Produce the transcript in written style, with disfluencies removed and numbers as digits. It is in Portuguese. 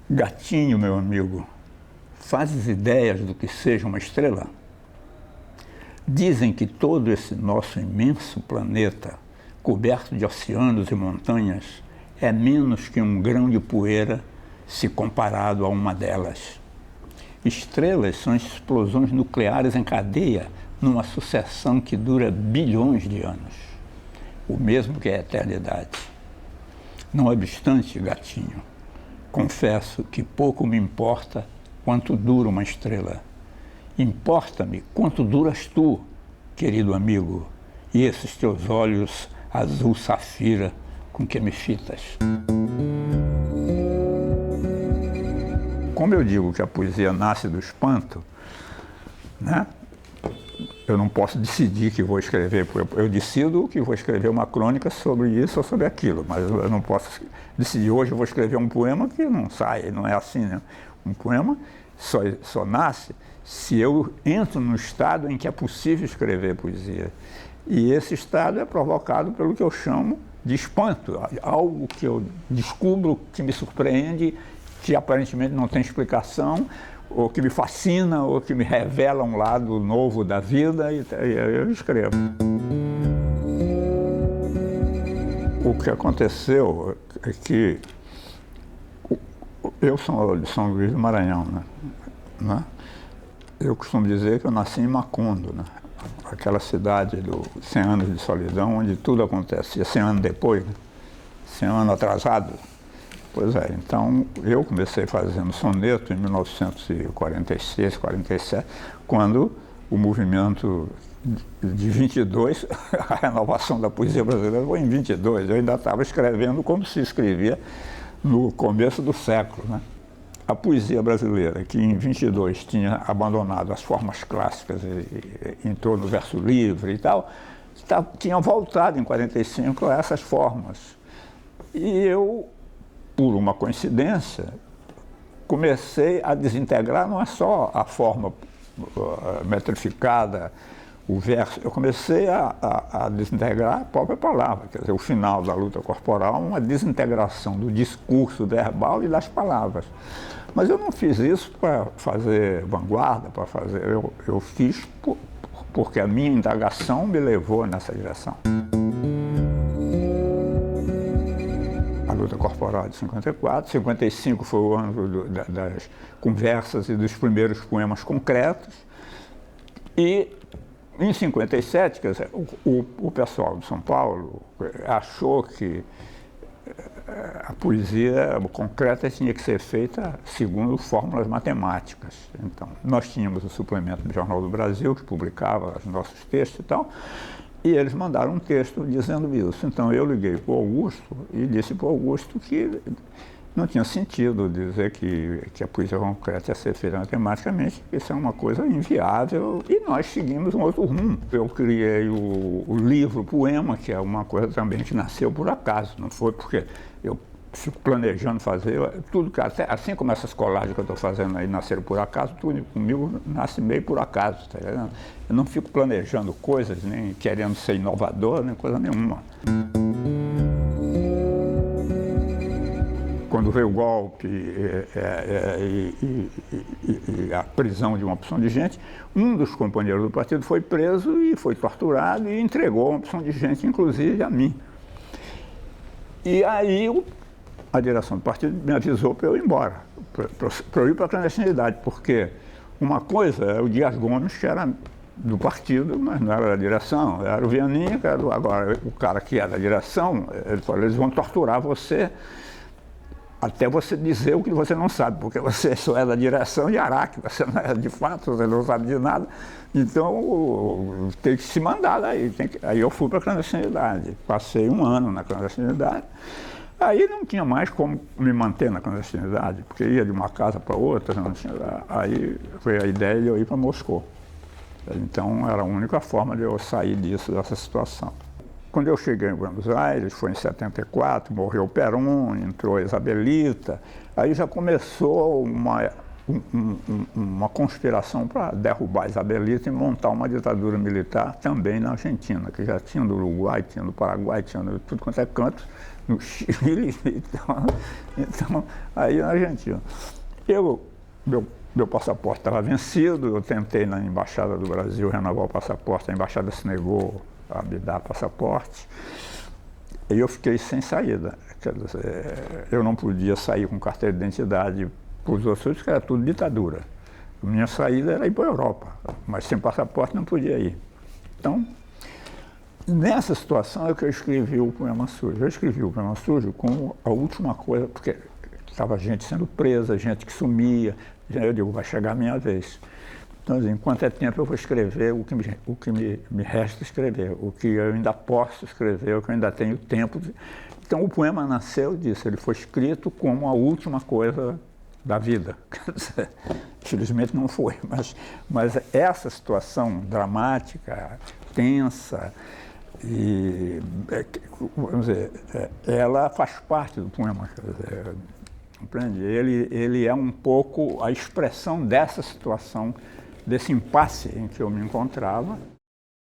Gatinho, meu amigo, fazes ideias do que seja uma estrela? Dizem que todo esse nosso imenso planeta, coberto de oceanos e montanhas, é menos que um grão de poeira se comparado a uma delas. Estrelas são explosões nucleares em cadeia numa sucessão que dura bilhões de anos, o mesmo que a eternidade. Não obstante, gatinho, confesso que pouco me importa quanto dura uma estrela. Importa-me quanto duras tu, querido amigo, e esses teus olhos azul safira com que me fitas. Como eu digo que a poesia nasce do espanto, né? Eu não posso decidir que vou escrever, eu decido que vou escrever uma crônica sobre isso ou sobre aquilo, mas eu não posso decidir hoje eu vou escrever um poema que não sai, não é assim, né? Um poema só nasce se eu entro no estado em que é possível escrever poesia. E esse estado é provocado pelo que eu chamo de espanto, algo que eu descubro, que me surpreende, que aparentemente não tem explicação, ou que me fascina, ou que me revela um lado novo da vida, e eu escrevo. O que aconteceu é que eu sou de São Luís do Maranhão, né? Eu costumo dizer que eu nasci em Macondo, né? Aquela cidade do 100 anos de solidão, onde tudo acontecia 100 anos depois, né? 100 anos atrasado. Pois é, então eu comecei fazendo soneto em 1946, 47, quando o movimento de 22, a renovação da poesia brasileira foi em 22, eu ainda estava escrevendo como se escrevia no começo do século, né? A poesia brasileira, que em 22 tinha abandonado as formas clássicas e entrou no verso livre e tal, tinha voltado em 45 a essas formas. E eu, por uma coincidência, comecei a desintegrar não é só a forma metrificada, o verso, eu comecei a desintegrar a própria palavra, quer dizer, o final da luta corporal, uma desintegração do discurso verbal e das palavras. Mas eu não fiz isso para fazer vanguarda, para fazer, eu fiz porque a minha indagação me levou nessa direção. A luta corporal de 54, 55 foi o ano das conversas e dos primeiros poemas concretos, e em 57, quer dizer, o pessoal de São Paulo achou que a poesia concreta tinha que ser feita segundo fórmulas matemáticas. Então, nós tínhamos o suplemento do Jornal do Brasil, que publicava os nossos textos e tal, e eles mandaram um texto dizendo isso. Então, eu liguei para o Augusto e disse para o Augusto que não tinha sentido dizer que a poesia concreta ia ser feita matematicamente, porque isso é uma coisa inviável, e nós seguimos um outro rumo. Eu criei o livro Poema, que é uma coisa também que nasceu por acaso, não foi porque eu fico planejando fazer, tudo que, até, assim como essas colagens que eu estou fazendo aí nasceram por acaso, tudo comigo nasce meio por acaso, tá vendo? Eu não fico planejando coisas, nem querendo ser inovador, nem coisa nenhuma. Quando veio o golpe e a prisão de uma opção de gente, um dos companheiros do partido foi preso e foi torturado e entregou uma opção de gente, inclusive a mim. E aí a direção do partido me avisou para eu ir embora, para eu ir para a clandestinidade, porque uma coisa é o Dias Gomes, que era do partido, mas não era da direção, era o Vianinho, que era agora o cara que era da direção, ele falou, eles vão torturar você, até você dizer o que você não sabe, porque você só é da direção de Araque, você não é de fato, você não sabe de nada. Então, tem que se mandar daí. Aí eu fui para a clandestinidade. Passei um ano na clandestinidade. Aí não tinha mais como me manter na clandestinidade, porque ia de uma casa para outra. Não tinha, aí foi a ideia de eu ir para Moscou. Então, era a única forma de eu sair dessa situação. Quando eu cheguei em Buenos Aires, foi em 74, morreu Perón, entrou a Isabelita, aí já começou uma conspiração para derrubar Isabelita e montar uma ditadura militar também na Argentina, que já tinha no Uruguai, tinha no Paraguai, tinha no tudo quanto é canto, no Chile, então aí na Argentina. Meu passaporte estava vencido, eu tentei na Embaixada do Brasil renovar o passaporte, a Embaixada se negou a me dar passaporte, e eu fiquei sem saída. Quer dizer, eu não podia sair com carteira de identidade para os outros, porque era tudo ditadura. A minha saída era ir para a Europa, mas sem passaporte não podia ir. Então, nessa situação é que eu escrevi o Poema Sujo. Eu escrevi o Poema Sujo como a última coisa, porque estava gente sendo presa, gente que sumia. Eu digo, vai chegar a minha vez. Então, enquanto é tempo, eu vou escrever o que me resta escrever, o que eu ainda posso escrever, o que eu ainda tenho tempo. Então, o poema nasceu disso, ele foi escrito como a última coisa da vida. Infelizmente não foi, mas essa situação dramática, tensa, e, vamos dizer, ela faz parte do poema. Compreende? Ele é um pouco a expressão dessa situação, desse impasse em que eu me encontrava.